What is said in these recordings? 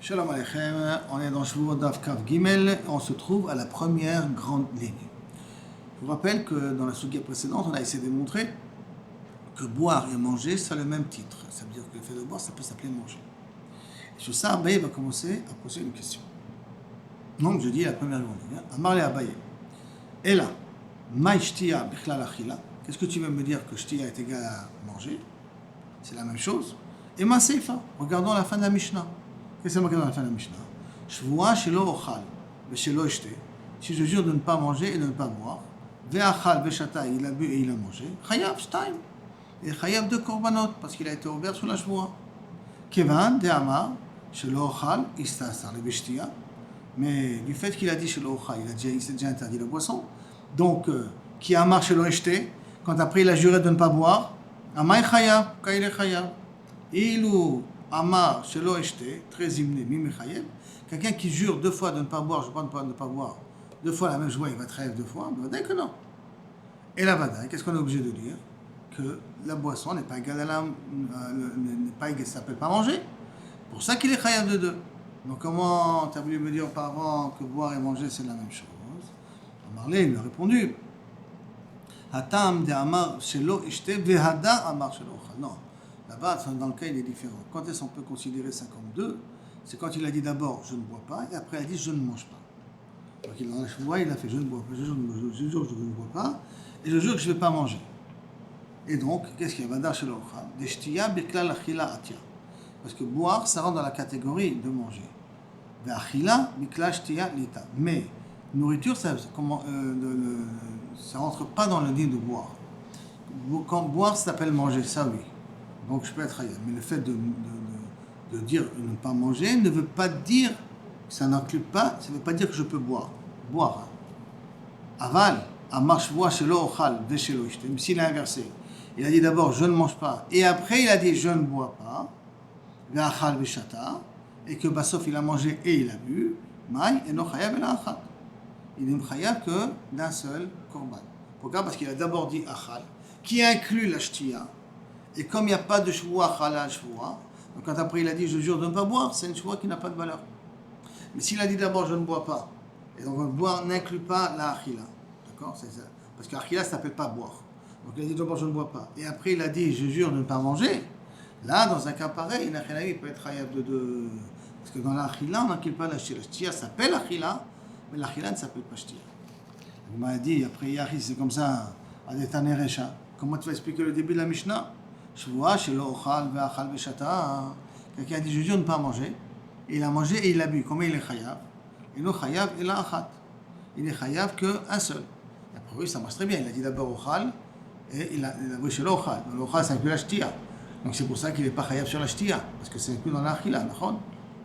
Shalom Aleichem, on est dans Shavuot Daf Kav Gimel, on se trouve à la première grande ligne. Je vous rappelle que dans la sugia précédente, on a essayé de montrer que boire et manger, c'est le même titre. Ça veut dire que le fait de boire, ça peut s'appeler manger. Et sur ça, Abaye va commencer à poser une question. Donc je dis la première grande ligne. Amar le Abaye. Et là, Maï shtia bichlal achila. Qu'est-ce que tu veux me dire que shtia est égal à manger? C'est la même chose. Et ma seifa, regardons la fin de la Mishnah. Qu'est-ce que c'est marqué dans la fin de la Mishnah? Shvua shelo ochal veshelo ishte. Si je jure de ne pas manger et de ne pas boire, ve'achal veshata, il a bu et il a mangé, chayav shtaim. Et chayav de korbanot, parce qu'il a été ouvert sous la shvua. Kevan de amar shelo ochal istasar le beshtia. Mais du fait qu'il a dit shelo ochal, il s'est déjà interdit la boisson. Donc, qui amar shelo ishte, quand après il a juré de ne pas boire, amay chayav, quand il est chayav. Ilou Amar, Shelo Eshte, très hymné, Mimechayev, quelqu'un qui jure deux fois de ne pas boire, je pense pas de ne pas boire, deux fois la même joie, il va trêve deux fois, mais Vadaï que non. Et la Vadaï, qu'est-ce qu'on est obligé de dire? Que la boisson n'est pas égale à la. N'est pas égale, ça s'appelle pas manger. Pour ça qu'il est Chayav de deux. Donc comment tu as voulu me dire auparavant que boire et manger c'est la même chose? Amarlé, il lui a répondu Hatam de Amar Shelo Eshte, Vehada Amar Shelo Ochal. Non. Là-bas, dans le cas, il est différent. Quand est-ce qu'on peut considérer ça comme deux? C'est quand il a dit d'abord je ne bois pas et après il a dit je ne mange pas. Donc il en a choisi, il a fait je ne bois pas, je jure que je ne bois pas et je jure que je ne vais pas manger. Et donc, qu'est-ce qu'il y a? Vada shelo ochal, deshtiya biklal achila atia. Parce que boire, ça rentre dans la catégorie de manger. Ve'achila biklal shtiya lita. Mais nourriture, ça rentre pas dans le dit de boire. Quand boire, ça s'appelle manger, ça oui. Donc je peux être ailleurs. Mais le fait de dire ne pas manger ne veut pas dire, ça n'inclut pas, ça ne veut pas dire que je peux boire. Boire. Aval, amar shvua shelo ochal veshelo ishte. Même s'il a inversé. Il a dit d'abord je ne mange pas. Et après il a dit je ne bois pas. Ve'achal veshata. Et que Bassof il a mangé et il a bu. Maï eno chayav ela achat. Il n'est chayav que d'un seul korban. Pourquoi? Parce qu'il a d'abord dit achal, qui inclut la shtiya. Et comme il n'y a pas de shvua chala shvua, donc quand après il a dit je jure de ne pas boire, c'est une shvua qui n'a pas de valeur. Mais s'il a dit d'abord je ne bois pas, et donc boire n'inclut pas la achila, d'accord? C'est ça. Parce qu'achila ça s'appelle pas boire. Donc il a dit d'abord je ne bois pas, et après il a dit je jure de ne pas manger. Là, dans un cas pareil, une achila il peut être chayav de deux. Parce que dans la achila on n'inclut pas la shtia. La shtia s'appelle achila, mais l'achila ne s'appelle pas shtia. Il m'a dit après Yahri, c'est comme ça, à des taneresha. Comment tu vas expliquer le début de la Mishnah? Shvua shelo ochal ve'achal veshata. Quelqu'un a dit je jure de ne pas manger, et il a mangé et il a bu. Comment il est chayav? Et non chayav il a achat. Il est chayav qu'un seul. Et après oui ça marche très bien. Il a dit d'abord ochal et il a dit shelo ochal. L'ochal c'est inclus la shtia. Donc c'est pour ça qu'il n'est pas chayav sur la shtia parce que c'est inclus dans l'achila. D'accord?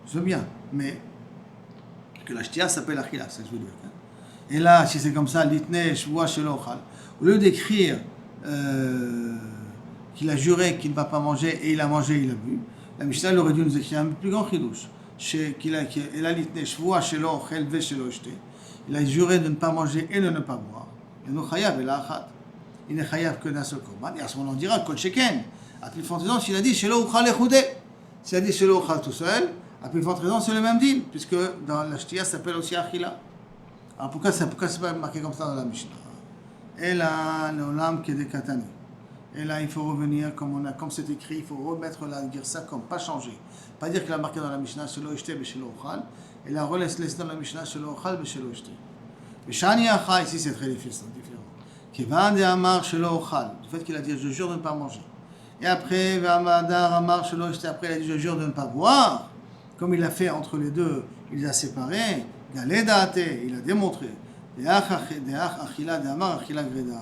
Je veux bien, mais que la shtia s'appelle achila, c'est ce que je veux dire. Et là si c'est comme ça litne shvua shelo ochal, au lieu d'écrire qu'il a juré qu'il ne va pas manger et il a mangé, il a bu. La Mishnah aurait dû nous écrire un plus grand chidouche. Il a juré de ne pas manger et de ne pas boire. Il n'est chayav que d'un seul korban. Et à ce moment-là, on dira kol sheken. À plus forte raison, s'il a dit shelo uchal echudé. S'il a dit shelo uchal tout seul, à plus forte raison, c'est le même deal, puisque dans la shtia, ça s'appelle aussi achila. Alors pourquoi c'est pas marqué comme ça dans la Mishnah? Et là, l'olam kedekatani. Et là, il faut revenir, comme c'est écrit, il faut remettre la girsa comme pas changer. Pas dire qu'il a marqué dans la Mishnah, shelo ishte beshelo ochal, et là, laisse dans la Mishnah, shelo ochal beshelo ishte. Beshani acha, ici c'est très difficile, différent. Kevan de amar shelo ochal, du fait qu'il a dit je jure de ne pas manger. Et après, ve'amadar amar shelo ishte, après il a dit je jure de ne pas boire. Comme il a fait entre les deux, il les a séparés. Galedate, il a démontré. Deach achila de amar achila greda.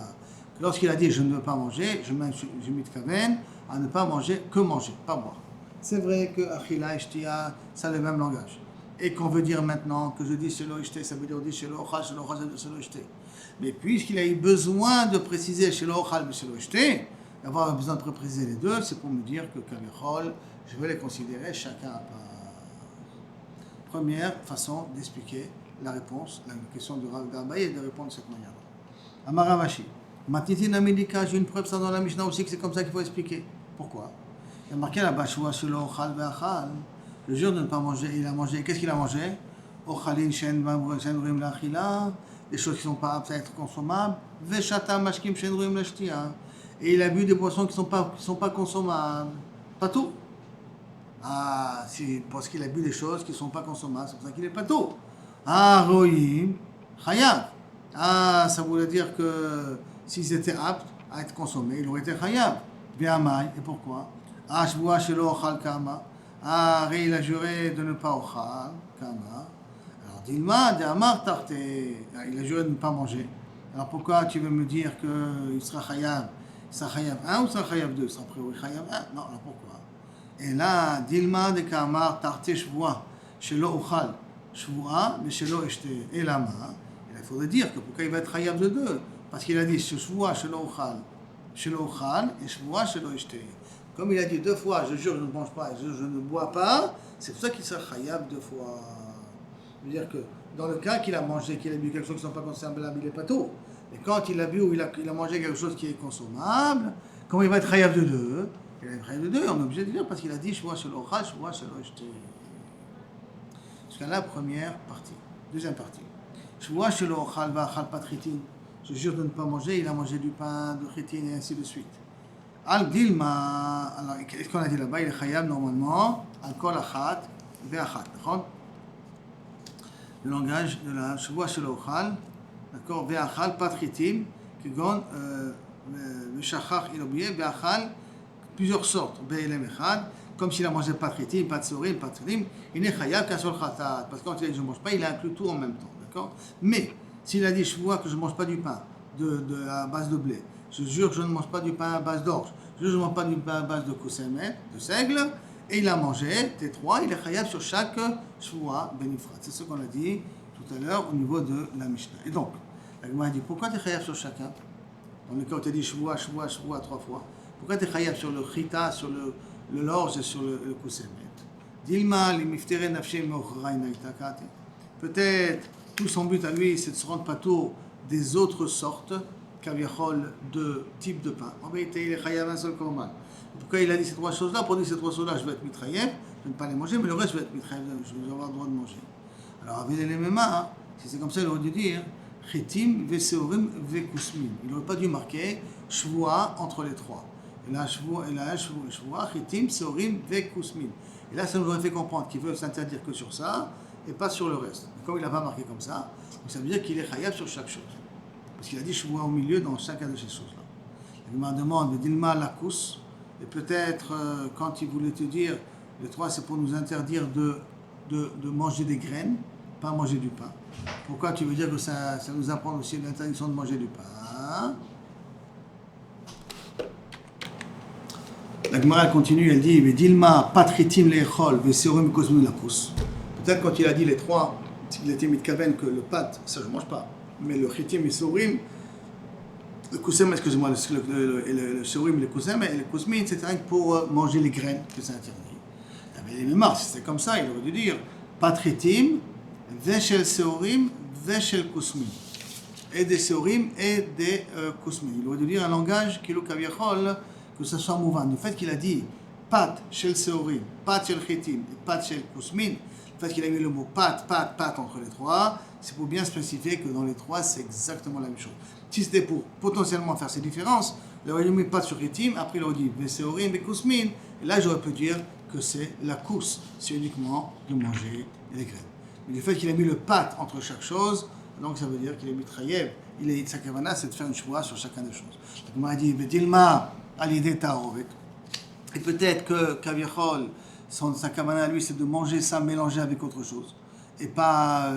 Lorsqu'il a dit je ne veux pas manger, je m'itkaven à ne pas manger, que manger, pas boire. C'est vrai que achila et shtia, ça a le même langage. Et qu'on veut dire maintenant que je dis shelo ishte, ça veut dire shelo ochal, shelo ochal, shelo ishte. Mais puisqu'il a eu besoin de préciser shelo ochal, shelo ishte, d'avoir besoin de préciser les deux, c'est pour me dire que kavechol, je vais les considérer chacun à part. Première façon d'expliquer la réponse, la question de Rav Abaye et de répondre de cette manière-là. Amaravashi. Matiti Namidika, j'ai une preuve ça dans la Mishnah aussi que c'est comme ça qu'il faut expliquer. Pourquoi? Il y a marqué là-bas, Shvua shelo ochal ve'achal. Je jure de ne pas manger. Il a mangé. Qu'est-ce qu'il a mangé? Ochalin shenruim lachila, des choses qui ne sont pas aptes à être consommables. Veshata mashkim shenruim lashtia. Et il a bu des boissons qui sont pas consommables. Pas tout. Ah, c'est parce qu'il a bu des choses qui ne sont pas consommables, c'est pour ça qu'il est pas tout. Ah, roïm, chayav. Ah, ça voulait dire que s'ils étaient aptes à être consommés, ils auraient été chayav. Béamaï, et pourquoi? Ah, shvoua shelo ochal kama. Ah, Ré, il a juré de ne pas ochal kama. Alors, Dilma, de Amar Tarte, il a juré de ne pas manger. Alors pourquoi tu veux me dire qu'il sera chayav? Il sera chayav 1 ou il sera chayav 2? Il sera priori chayav 1? Non, alors pourquoi? Et là, Dilma de Kamar Tarte Shvoua, Shelo Ochal, Shvoua, mais Shelo Eshte, et Lama. Il faudrait dire que pourquoi il va être chayav de 2? Parce qu'il a dit Shvoua, Shelo Ochal, et Shvoua, Shelo Eshte. Comme il a dit 2 fois, je jure, je ne mange pas, et je ne bois pas, c'est pour ça qu'il sera chayav 2 fois. C'est-à-dire que dans le cas qu'il a mangé, qu'il a bu quelque chose qui ne sont pas consommables, il n'est pas tout. Mais quand il a bu ou il a mangé quelque chose qui est consommable, comment il va être chayav de 2? Il va être chayav de 2, on est obligé de dire parce qu'il a dit Shvoua shelo ochal, Shvoua shelo eshte. Jusqu'à la première partie. Deuxième partie. Shvoua shelo ochal va'achal pat chitin. Je jure de ne pas manger, il a mangé du pain, de chitin et ainsi de suite. Al dilma, alors qu'est-ce qu'on a dit là-bas? Il est chayav normalement, al kol achat ve'achat. D'accord? Le langage de la Shvoua shelo ochal, d'accord, ve'achal pat chitin, qui gon le shachach il a oublié, ve'achal, plusieurs sortes, be'elem echad, comme s'il a mangé pas de chitim, pas de sorim, pas de trim, il n'est chayav qu'un seul khatat, parce que quand il a dit je ne mange pas, il a inclus tout en même temps, d'accord? Mais s'il a dit je vois que je ne mange pas du pain à base de blé, je jure que je ne mange pas du pain à base d'orge, je ne mange pas du pain à base de koussemet, de seigle, et il a mangé, T3, il est chayav sur chaque shvoua benifrat. C'est ce qu'on a dit tout à l'heure au niveau de la Mishnah. Et donc, la Gemara dit pourquoi tu es chayav sur chacun? Dans le cas où tu as dit shvoua, shvoua, shvoua 3 fois. Pourquoi tu es chayav sur le chita, sur l'orge et sur le koussemet? Dilma, li miftere nafshem mochraina itakate. Peut-être, tout son but à lui, c'est de se rendre patour des autres sortes, kaviachol, de types de pain. En vérité, il est chayav un seul korban. Pourquoi il a dit ces 3 choses-là? Pour dire ces 3 choses-là, je vais être mitrayev, je ne vais pas les manger, mais le reste, je vais être mitrayev, je vais avoir le droit de manger. Alors, avec les MMA, si c'est comme ça, il aurait dû dire chitim, veseorim, vekusmin. Il n'aurait pas dû marquer shvoua entre les 3. Et là, shvoua, chitim, seorim, vekusmin. Et là, ça nous aurait fait comprendre qu'il veut s'interdire que sur ça et pas sur le reste. Mais comme il n'a pas marqué comme ça, ça veut dire qu'il est chayav sur chaque chose. Parce qu'il a dit shvoua au milieu dans chacun de ces choses-là. Il me demande Dilma lakus, et peut-être quand il voulait te dire les 3, c'est pour nous interdire de manger des graines, pas manger du pain. Pourquoi tu veux dire que ça nous apprend aussi l'interdiction de manger du pain? La Gemara continue, elle dit Dilma patritim leechol veseorim kosmu lakus. Peut-être quand il a dit les 3, il était mitkaven que le pat, ça je ne mange pas, mais le chitim et sorim, le kousem, excusez-moi, le sorim, le kousem et le kousmin, c'est rien que pour manger les graines que c'est interdit. Il y avait les mêmes si c'était comme ça, il aurait dû dire patritim, veshel seorim, veshel kousmin. Et des seorim et des kousmin. Il aurait dû dire un langage qui le kaviachol, que ce soit mouvant. Le fait qu'il a dit pat shel seorim, pat shel chitim et pat shel kousmin, le fait qu'il a mis le mot pat entre les 3, c'est pour bien spécifier que dans les 3, c'est exactement la même chose. Si c'était pour potentiellement faire ces différences, il aurait mis pat sur chitim, après il aurait dit veseorim et kousmin, et là j'aurais pu dire que c'est la kous, c'est uniquement de manger les graines. Mais le fait qu'il a mis le pat entre chaque chose, donc ça veut dire qu'il est mitrayev, il est sa kavana, c'est de faire une choix sur chacun des choses. Donc on m'a dit Dilma à l'idée ta'ovet. Et peut-être que kaviachol, sa kavana lui, c'est de manger ça mélangé avec autre chose. Et pas.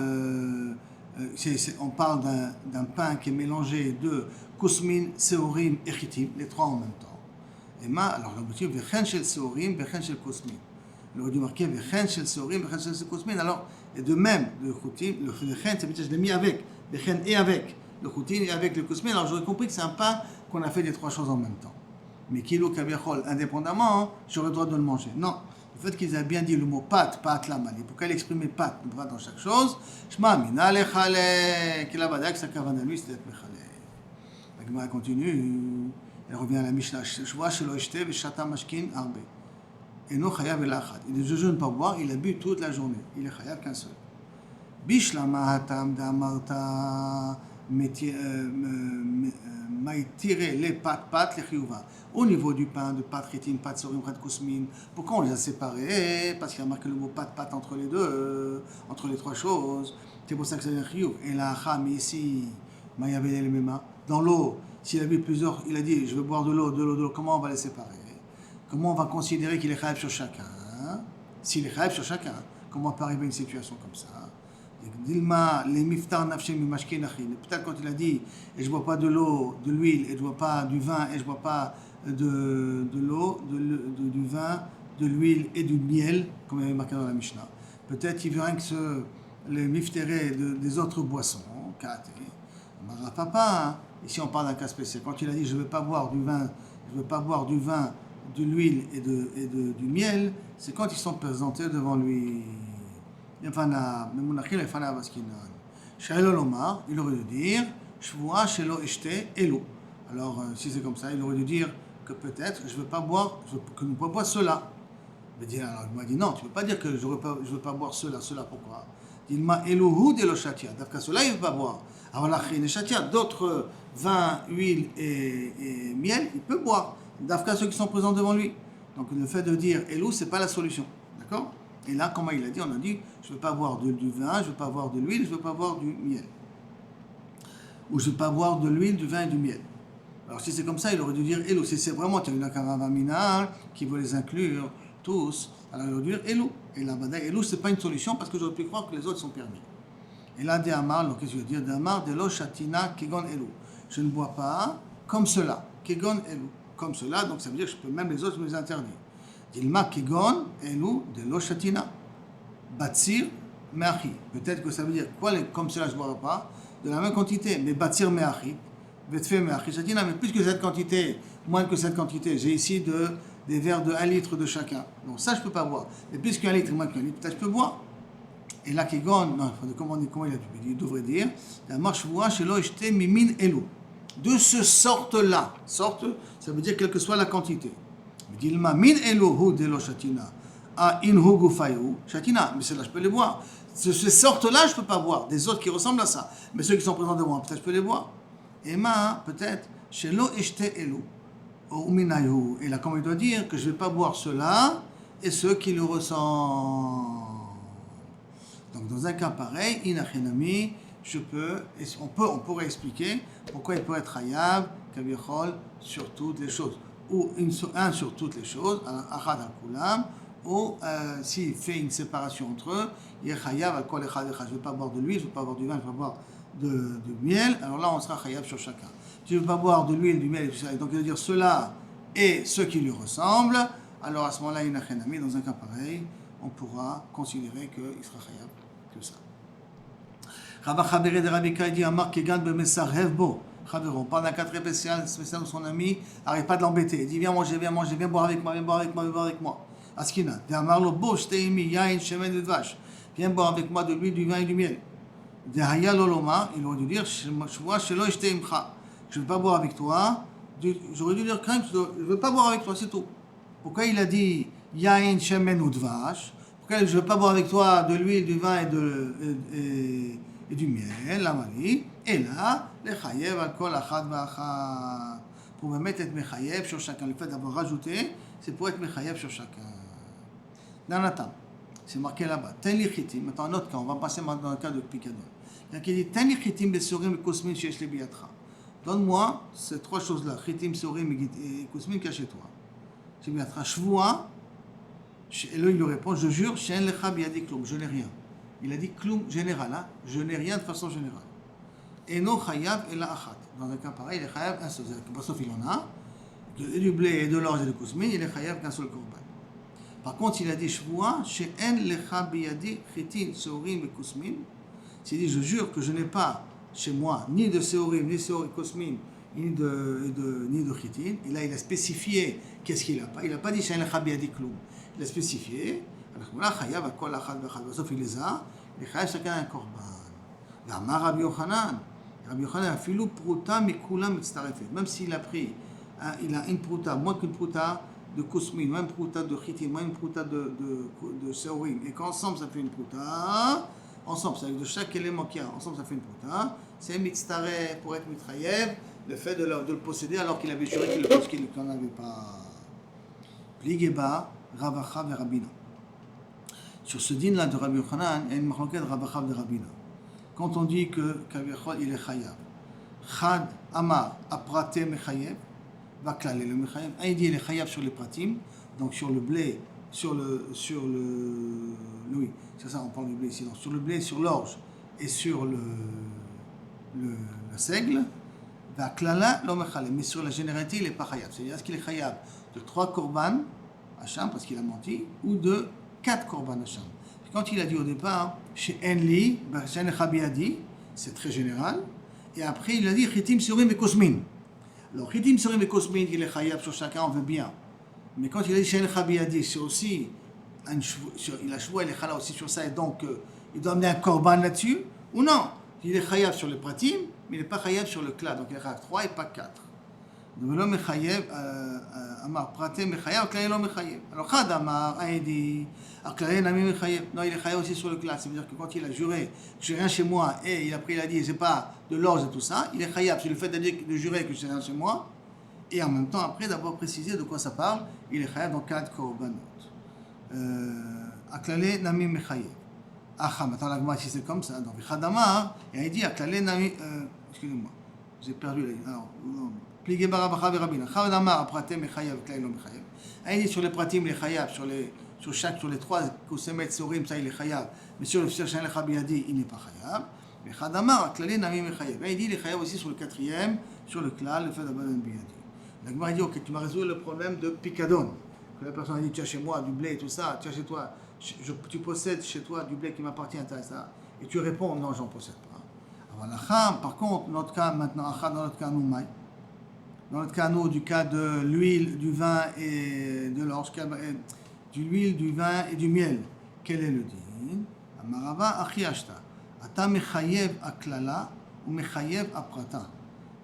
On parle d'un pain qui est mélangé de kousmin, seorim et chitim, les 3 en même temps. Et alors le motif, vechen shel seorim, vechen shel kousmin. Il aurait dû marquer vechen shel seorim, vechen shel kousmin. Alors, et de même, le chitim, le vechen, c'est je l'ai mis avec, vechen et avec le chitim et avec le kousmin. Alors j'aurais compris que c'est un pain qu'on a fait les 3 choses en même temps. Mais kilo kaviachol, indépendamment, j'aurais le droit de le manger. Non. Le fait qu'ils aient bien dit le mot pat la mali, pour qu'elle exprime pat dans chaque chose, shma mina lechale, qu'il a badak, sa kavana lui, c'est d'être mechale. La Gemara continue, elle revient à la Mishnah, shvoua shelo eshte veshata mashkin arbe. Et non chayav el achat. Il dit je jeûne pas boire, il a bu toute la journée. Il est chayav qu'un seul. Bishlama hatam d'amarta maïtiré les pat les chiyuva. Au niveau du pain, de pat chitin, pat sorim, pat kousmin, pourquoi on les a séparés? Parce qu'il y a marqué le mot pat entre les deux, entre les trois choses. C'est pour ça que c'est un chiyuv. Et la acham ici, maïavé le mema. Dans l'eau, s'il a bu plusieurs, il a dit je veux boire de l'eau, comment on va les séparer? Comment on va considérer qu'il est chayav sur chacun? S'il est chayav sur chacun, comment on peut arriver à une situation comme ça? Dilma, les miftar nafshem mimashkin achin. Peut-être quand il a dit et je bois pas de l'eau, de l'huile, et je bois pas du vin, et je bois pas de l'eau, du vin, de l'huile et du miel, comme il avait marqué dans la Mishnah. Peut-être qu'il veut rien que les miftérés des autres boissons, kate. Papa, ici on parle d'un cas spécial. Quand il a dit je ne veux pas boire du vin, de l'huile et du miel, c'est quand ils sont présentés devant lui. Il aurait dû dire Shvua shelo eshte elu. Alors, si c'est comme ça, il aurait dû dire que peut-être je ne veux pas boire, que ne pas boire cela. Alors, il m'a dit non, tu ne peux pas dire que je ne veux pas boire cela. Pourquoi? Il m'a eluhu de lo shatia. D'après cela, il ne veut pas boire. Alors, la chine shatia, d'autres vin, huile et miel, il peut boire. D'après ceux qui sont présents devant lui. Donc, le fait de dire elu, ce n'est pas la solution. D'accord? Et là, comment il a dit? On a dit, je ne veux pas boire du vin, je ne veux pas boire de l'huile, je ne veux pas boire du miel. Ou je ne veux pas boire de l'huile, du vin et du miel. Alors si c'est comme ça, il aurait dû dire Elou. Si c'est vraiment qu'il y a une akaravamina qui veut les inclure tous, alors il aurait dû dire Elou. Et là, Elou, ce n'est pas une solution parce que j'aurais pu croire que les autres sont permis. Et là, de Amar, alors qu'est-ce que je veux dire? De Amar, de lo shatina kegon Elou. Je ne bois pas comme cela. Kegon Elou. Comme cela, donc ça veut dire que je peux même les autres me les interdire. Dilma kegon elu de lo shatina batsir meachi. Peut-être que ça veut dire quoi comme cela je ne boirai pas de la même quantité, mais batsir meachi, vetfe meachi shatina. Mais plus que cette quantité, moins que cette quantité, j'ai ici des verres de 1 litre de chacun. Donc ça je ne peux pas boire. Mais plus qu'un litre, moins qu'un litre, peut-être je peux boire. Et là kegon, non, comment il a dit? Il devrait dire la marche voix chez lo eshte mimin elu. De ce sorte-là, sorte, ça veut dire quelle que soit la quantité. Dilma min elohu de lo shatina a inhu gufayu shatina, mais ceux-là je peux les boire. Ces sortes-là je peux pas boire. Des autres qui ressemblent à ça, mais ceux qui sont présents devant moi, peut-être je peux les boire. Et peut-être chez lo eshte elu ou minayu. Et là, comme il doit dire que je vais pas boire ceux-là et ceux qui le ressemblent. Donc dans un cas pareil, inachenami, on pourrait expliquer pourquoi il peut être hayav kavichol sur toutes les choses. Ou un sur toutes les choses, achad al-kulam, ou s'il fait une séparation entre eux, il est chayav al-kol echad echad. Je ne veux pas boire de l'huile, je ne veux pas boire du vin, je ne veux pas boire de miel, alors là on sera chayav sur chacun. Si je ne veux pas boire de l'huile, du miel, et donc il veut dire cela et ceux qui lui ressemblent, alors à ce moment-là, dans un cas pareil, on pourra considérer qu'il sera chayav que ça. Rabba Chabere de Rabbi Kaidi Amar Kegan Bemessar Hevbo. On parle d'un cas très spécial de son ami, arrête pas de l'embêter. Il dit viens manger, viens boire avec moi. Askina, de Amarlo Bo, Shteimi, Yain, Shemen et Dvash. Viens boire avec moi de l'huile, du vin et du miel. De Hayal Oloma, il aurait dû dire Shua Shelo Shteimcha. Je ne veux pas boire avec toi. J'aurais dû dire quand même, je ne veux pas boire avec toi, c'est tout. Pourquoi il a dit Yain, Shemen ou Dvash? Pourquoi je ne veux pas boire avec toi de l'huile, du vin et du miel, la mali, et là, les chayev al kol achad v'achad. Pour me mettre mechayev sur chacun. Le fait d'avoir rajouté, c'est pour être mechayev sur chacun. Dans la table, c'est marqué là-bas. Ten li chitim. Maintenant, un autre cas, on va passer maintenant dans le cas de Picadon. Il y a qui dit Ten li chitim besorim et kosmin shesh le biyatra. Donne-moi ces trois choses-là, chitim, sorim et kosmin qu'il y a chez toi. Chez biyatra. Shvua, et là il lui répond je jure, she'en lecha biyadi klum, je n'ai rien. Il a dit kloum général, hein? Je n'ai rien de façon générale. Et non chayav et la achat. Dans un cas pareil, il est chayav un seul. Sauf il en a, du blé et de l'orge et de kousmin, il est chayav qu'un seul korban. Par contre, il a dit shvua, she'en lecha biyadi chitin, seorim et kousmin. S'il dit je jure que je n'ai pas chez moi ni de seorim, ni de kousmin, ni de chitin, et là il a spécifié qu'est-ce qu'il n'a pas. Il n'a pas dit she'en lecha biyadi kloum. Il a spécifié. Là, chayav à kol achad v'achad. Sauf il les a, il chayav chacun un korban. Amar Rabbi Yochanan a filou pruta mikula mitztarefet. Même s'il a pris, il a une pruta, moins qu'une pruta de kousmin, moins une prouta de chitim, moins une prouta de seorim, et qu'ensemble ça fait une prouta, ensemble, c'est-à-dire de chaque élément qu'il y a, ensemble ça fait une prouta, c'est mitztare pour être mitrayev, le fait de le posséder alors qu'il avait juré qu'il n'en avait pas. Pligeba, Ravacha et Rabina. Sur ce din-là de Rabbi Yochanan, il y a une marloquette de Ravacha et Rabina. Quand on dit que Kaviachol il est chayav, Chad Amar Aprate Mechayev, Vaklal le Mechayev, un il dit il est chayav sur les pratim, donc sur le blé, oui, c'est ça, on parle du blé ici, donc sur le blé, sur l'orge et sur le seigle, Vaklala lo Mechalem, mais sur la généralité il n'est pas chayav. C'est-à-dire est-ce qu'il est chayav de 3 korban Hacham parce qu'il a menti, ou de 4 korban Hacham. Quand il a dit au départ, chez Enli, c'est très général, et après il a dit Chitim Surim et Kosmin. Alors Chitim Surim et Kosmin, il est chayav sur chacun, on veut bien. Mais quand il a dit chez Enli, c'est aussi, il a choisi, il est chala aussi sur ça, et donc il doit amener un korban là-dessus, ou non, il est chayav sur le pratim, mais il n'est pas chayav sur le klal, donc il est chayav 3 et pas 4. Donc l'homme mechayev, amar praté mechayev, klal l'homme mechayev. Alors Chad amar a dit, klal nami mechayev. Non, il est chayav aussi sur le klal. Ça veut dire que quand il a juré, j'ai rien chez moi, et après il a dit, c'est pas de l'orge et tout ça, il est chayav sur le fait de jurer que j'ai rien chez moi, et en même temps après d'avoir précisé de quoi ça parle, il est chayav dans 4 korbanot. Klal nami mechayev. Ah, maintenant la Gemara si c'est comme ça, donc Chad amar, et il dit, klal nami, excusez-moi, j'ai perdu là. Alors, Pligé Barabacha et Rabina. Chad Amar Pratem et Chayav, Klal lo Mechayev. Un dit sur les pratim, il est chayav, sur les 3 Kosemet Sorim, ça il est chayav. Mais sur le Shem Lechabi a dit, il n'est pas chayav. Mais Chad Amar, Klal Nami Mechayev. Un dit, il est chayav aussi sur le 4e, sur le Klal, le fait d'Abadan Biyadi. La Gemara dit, ok, tu m'as résolu le problème de Picadon. Que la personne a dit, tu as chez moi du blé et tout ça, tu as chez toi, tu possèdes chez toi du blé qui m'appartient, ça. Et tu réponds, non, j'en possède pas. Alors la Cham, par contre, notre cas maintenant, dans notre cas, nous, dans notre cas, nous, du cas de l'huile, du vin et de l'orge, de l'huile, du vin et du miel, quel est le din? Amarava achiashta. Ata mechayev aklala ou mechayev aprata.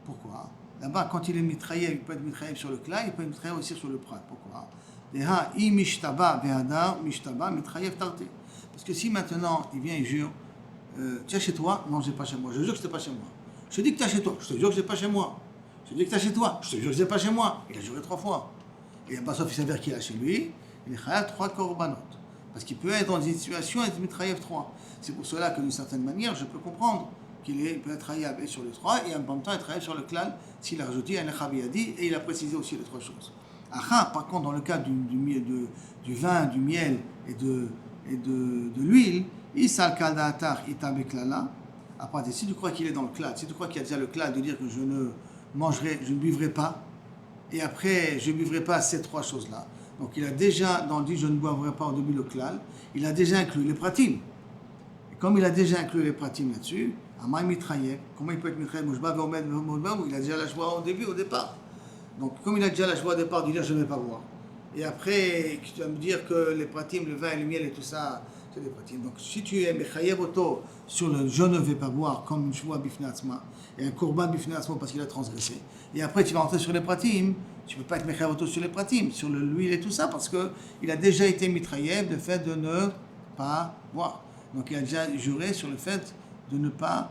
Pourquoi? Là-bas, quand il est mitrayev, il peut être mitrayev sur le klal, il peut être mitrayev aussi sur le prat. Pourquoi? Deha i mishtaba vehadar mishtaba mitrayev tarté. Parce que si maintenant il vient et jure, tu es chez toi, non, je n'ai pas chez moi. Je jure que ce n'était pas chez moi. Je te dis que tu es chez toi, je te jure que ce n'est pas chez moi. Je te dis que tu es chez toi, je te jure que ce n'est pas chez moi. Il a juré 3 fois. Et pas sauf il s'avère qu'il a chez lui, il est chayav 3 korbanot. Parce qu'il peut être dans une situation et être mitrayev 3. C'est pour cela que d'une certaine manière, je peux comprendre qu'il peut être chayav et sur le 3 et en même temps être chayav sur le klal s'il a rajouté un echabiyadi et il a précisé aussi les 3 choses. Aha, par contre, dans le cas du vin, du miel et de l'huile, Isal Kaldatar Itabeklala. Après, si tu crois qu'il est dans le klal, si tu crois qu'il y a déjà le klal de dire que je ne buvrai pas, et après je ne buvrai pas ces 3 choses-là. Donc il a déjà, dans le dit je ne boivrai pas au début le klal, il a déjà inclus les pratim. Et comme il a déjà inclus les pratim là-dessus, Amay mitrayev, comment il peut être mitrayev? Il a déjà la joie au départ. Donc comme il a déjà la joie au départ de dire je ne vais pas boire. Et après, tu vas me dire que les pratim, le vin et le miel et tout ça, c'est des pratim. Donc si tu es mechayev auto sur le je ne vais pas boire comme une joie bifnei atzma et un korban bifnei atzma parce qu'il a transgressé. Et après tu vas rentrer sur les pratim, tu ne peux pas être mechayev auto sur les pratim, sur l'huile et tout ça parce qu'il a déjà été mitrayev le fait de ne pas boire. Donc il a déjà juré sur le fait de ne pas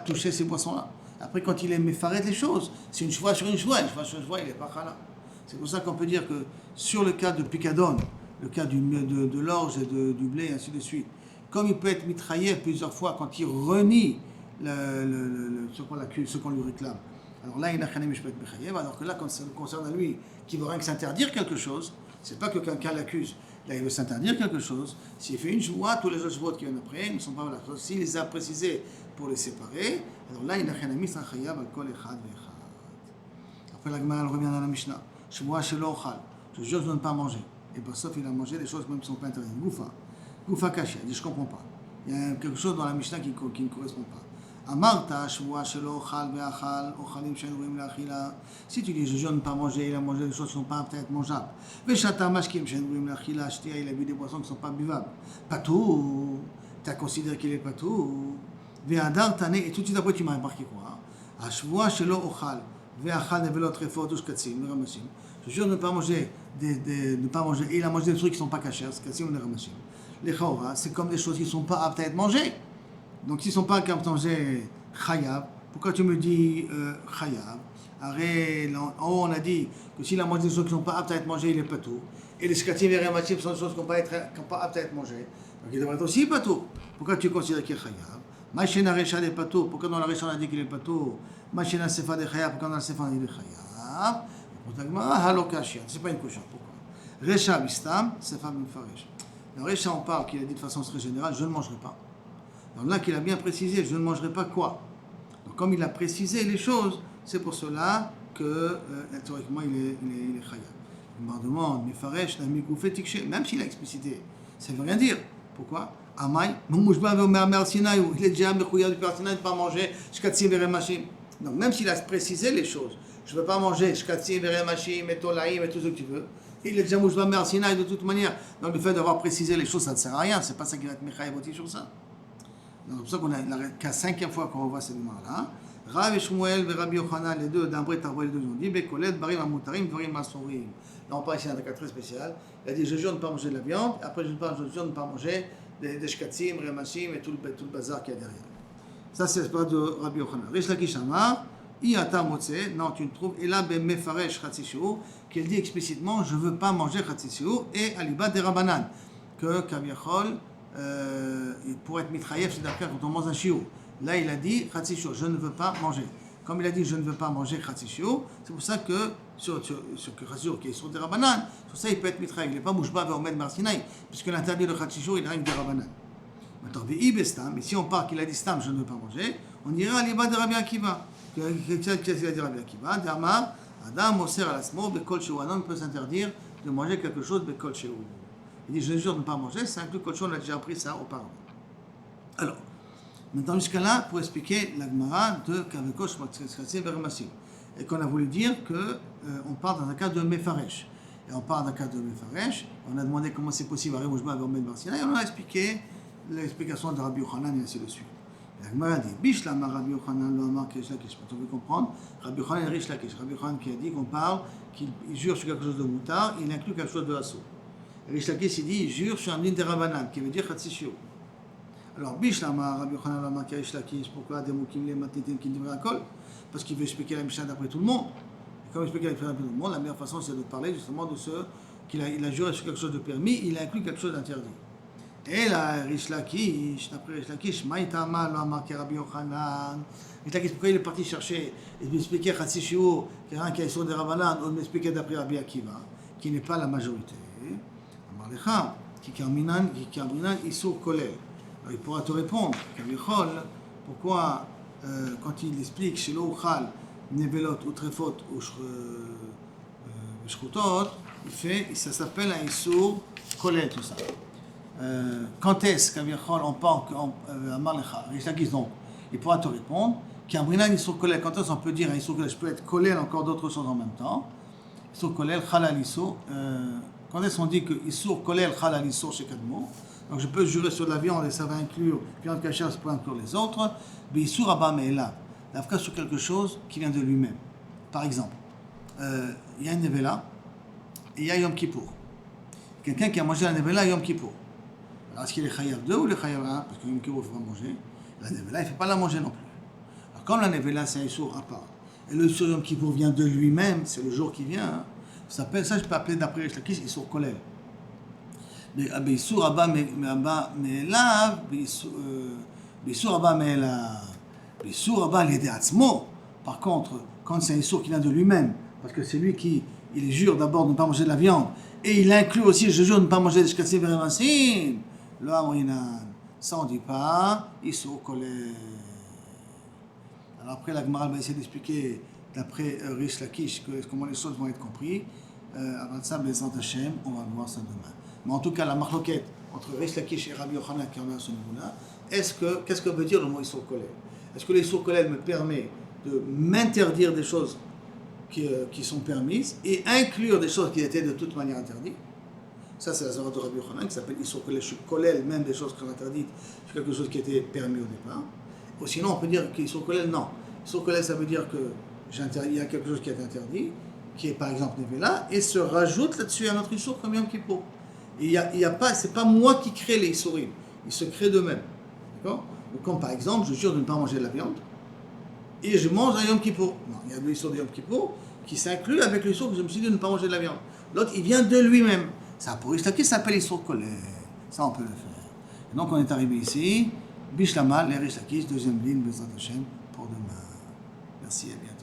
toucher ces boissons-là. Après, quand il est méfaret les choses, c'est une choix sur une choix sur une choix, il n'est pas chala. C'est pour ça qu'on peut dire que sur le cas de Picadon, le cas de l'orge et du blé, et ainsi de suite, comme il peut être mitraillé plusieurs fois quand il renie ce qu'on lui réclame, alors là, il n'a rien aimé, je peux être mechayev, alors que là, quand ça concerne lui, qui veut rien que s'interdire quelque chose, c'est pas que quelqu'un l'accuse. Là, il veut s'interdire quelque chose. S'il fait une joie, tous les autres joies qui viennent après ne sont pas valables. S'il les a précisés pour les séparer, alors là, il n'a rien mis, c'est un chayav al kol echad ve'echad. Après, la Gemara revient dans la Mishnah. Shmoa shelo ochal. Je jure de ne pas manger. Et bien, sauf il a mangé des choses même qui ne sont pas interdites. Goufa kashi. Il dit, je ne comprends pas. Il y a quelque chose dans la Mishnah qui ne correspond pas. Amarta, shmoa shelo ochal ve'achal, ochalim shen ruim la'achila. Si tu dis, je jure de ne pas manger, il a mangé des choses qui ne sont pas peut-être mangeables. Ve'shata mashkim shen ruim la'achila, shtia, il a bu des boissons qui ne sont pas buvables. Patou, tu as considéré qu'il est patou. Ve'adar tane, et tout de suite après tu m'as remarqué quoi? Ashvoa shelo ochal, ve'achal nevelot refot ushkatzim, je jure de ne pas manger, ne pas manger, et il a mangé des trucs qui ne sont pas cachers, c'est Kassim ou les Ramachim. Les Chaora, c'est comme des choses qui ne sont pas aptes à être mangées. Donc s'ils ne sont pas aptes à être mangées, Chayav, pourquoi tu me dis Chayav? Arrête, en haut on a dit que s'il a mangé des choses qui ne sont pas aptes à être mangées, il est patou. Et les Shkatim et les Ramachim sont des choses qui ne sont pas aptes à être mangées. Donc il devrait être aussi patou. Pourquoi tu considères qu'il est Chayav? Machina Recha des patou, pourquoi dans la Recha on a dit qu'il est patou? Machina Sefa des Chayav, pourquoi dans la Sefa on a dit qu'il est Chayav? C'est pas une cochon. Pourquoi? Recha Bistam, Sefa Mfaresh. Dans Recha, on parle qu'il a dit de façon très générale, je ne mangerai pas. Donc là, qu'il a bien précisé, je ne mangerai pas quoi? Donc comme il a précisé les choses, c'est pour cela que, théoriquement, il est Chayav. Il me demande, Mfaresh, même s'il a explicité, ça ne veut rien dire. Pourquoi? Amay, il est déjà mechouya du Père Sinaï de ne pas manger shkatzim veremashim. Donc même s'il a précisé les choses, je ne veux pas manger shkatzim veremashim et tolaïm et tout ce que tu veux, il est déjà mouchba Mère Sinaï de toute manière. Donc le fait d'avoir précisé les choses, ça ne sert à rien. C'est pas ça qui va être mechayev aussi sur ça. Donc c'est pour ça qu'on a qu'à 5e fois qu'on revoit cette demande-là. Rav et Shmuel et Rabbi Yochanan, les deux, d'Ambre et Tarbo, les deux ont dit Bekolet, Barim, Amutarim, Dvarim, Masurim. Là on parle ici d'un cas très spécial. Il a dit je jure de ne pas manger de la viande, après je jure de ne pas manger des shkatzim, remashim et tout le bazar qu'il y a derrière. Ça c'est l'espoir de Rabbi Yochanan. Rish Lakish Amar, Iata Motse, non tu ne trouves, et là ben Mefaresh Chatzishu, qu'il dit explicitement je ne veux pas manger Chatzishu, et Aliba de Rabanan, que Kaviachol, pour être mitraïef, c'est d'après quand on mange un chiou. Là, il a dit Chatzishu, je ne veux pas manger. Comme il a dit je ne veux pas manger Chatzishu, c'est pour ça que sur Chatzishu qui est sur des Rabanan, sur ça il peut être mitraïef. Il n'est pas mouchba vers Omed Marsinai, puisque l'interdit de Chatzishu il règne des Rabanan. Maintenant, mais si on part qu'il a dit Stam, je ne veux pas manger, on ira à l'Iba de Rabbi Akiva. Qu'est-ce qu'il a dit Rabbi Akiva? D'Amar, Adam, Moser al Asmo, Bekol Sheu. Un homme peut s'interdire de manger quelque chose, Bekol Sheu. Il dit je jure de ne pas manger, ça inclut Kol Sheu, on a déjà appris ça auparavant. Alors, maintenant jusqu'à là, pour expliquer la Gemara de Kavekosh Matskatzim Vermasim. Et qu'on a voulu dire qu'on parle dans un cas de Mefaresh. Et on parle d'un cas de Mefaresh, on a demandé comment c'est possible à Rémouchba vers Omed Marsinai, et on a expliqué l'explication de Rabbi Yochanan et ainsi de suite. La Gemara dit Bishlama Rabbi Yochanan lo amar Rish Lakish. On veut comprendre Rabbi Yochanan et Rish Lakish. Rabbi Yochanan qui a dit qu'on parle, qu'il jure sur quelque chose de moutard, il inclut quelque chose de assaut. Rish Lakish il dit il jure sur un din de Rabanan, qui veut dire Chatzishu. Alors Bishlama Rabbi Yochanan lo amar Rish Lakish. Pourquoi des mots qui me les matnitin qui me rakol? Parce qu'il veut expliquer la Mishnah d'après tout le monde. Et comme il explique la Mishnah d'après tout le monde, la meilleure façon c'est de parler justement de ce qu'il a juré sur quelque chose de permis, il a inclus quelque chose d'interdit. Et là, Rish Lakish, d'après Rish Lakish, Maïtama lo amar Rabbi Yochanan. Rish Lakish, pourquoi il est parti chercher et m'expliquer Chatzishu, quelqu'un qui est sur des Rabanan, ou m'expliquer d'après Rabbi Akiva, qui n'est pas la majorité. Amar Lecha, qui Karminan, Isur Kolel. Alors il pourra te répondre, Kavichol, pourquoi quand il explique chez l'Ouchal, Nevelot, ou Trefot, ou Shrutot, ça s'appelle un Isur Kolel, tout ça. Quand est-ce qu'Avichol on parle à Marlecha, Rish Lakish donc, il pourra te répondre qu'Amrinan Isur Kolel, quand est-ce qu'on peut dire un Isur Kolel, je peux être Kolel encore d'autres choses en même temps, Isur Kolel, Chalal Isur, quand est-ce qu'on dit que Isur Kolel, Chalal Isur chez Kadmo, donc je peux jurer sur la viande et ça va inclure, viande cachère, ça peut inclure les autres, mais Isur Abba Me'ela, l'Afka sur quelque chose qui vient de lui-même. Par exemple, il y a une Nevela et il y a Yom Kippour. Quelqu'un qui a mangé la Nevela Yom Kippour. Alors, est-ce qu'il est chayav 2 ou le chayav 1? Parce que Yom Kippour, il ne faut pas manger. La nevela, il ne faut pas la manger non plus. Alors, comme la nevela, c'est un issour à part, et le issour Yom Kippour vient de lui-même, c'est le jour qui vient, ça s'appelle, ça je peux appeler d'après Rish Lakish, issour kolel. Mais issour abba me'elav, issour abba me'elav, issour abba l'idée atzmo. Par contre, quand c'est un issour qui vient de lui-même, parce que c'est lui qui, il jure d'abord de ne pas manger de la viande, et il inclut aussi, je jure de ne pas manger des shkatzim veremashim, le amrinan, ça on ne dit pas, Isur Kolel. Alors après la Gemara va essayer d'expliquer d'après Rish Lakish comment les choses vont être comprises. Avant ça, Bezrat Hashem, on va voir ça demain. Mais en tout cas, la marloquette entre Rish Lakish et Rabbi Yochanan qui en a à ce niveau-là, qu'est-ce que veut dire le mot Isur Kolel? Est-ce que l'Isur Kolel me permet de m'interdire des choses qui sont permises et inclure des choses qui étaient de toute manière interdites? Ça, c'est la Zara de Rabbi Yochanan qui s'appelle Isur Kolel. Je kolel même des choses qui sont interdites sur quelque chose qui était permis au départ. Ou sinon, on peut dire qu'Isur Kolel, non. Isur Kolel, ça veut dire qu'il y a quelque chose qui est interdit qui est par exemple Nevela, et se rajoute là-dessus un autre Issour comme Yom Kippour. Et il y a pas, c'est pas moi qui crée les Issourim, ils se créent d'eux-mêmes. D'accord? Ou comme par exemple, je jure de ne pas manger de la viande, et je mange un Yom Kippour. Non, il y a le Issour de Yom Kippour qui s'inclut avec le Issour que je me suis dit de ne pas manger de la viande. L'autre, il vient de lui-même. Ça pour Ishtaki s'appelle Issour Kolé. Ça, on peut le faire. Et donc, on est arrivé ici. Bishlama, l'Erish Lakish, deuxième ligne, Bezrat Hashem, pour demain. Merci, à bientôt.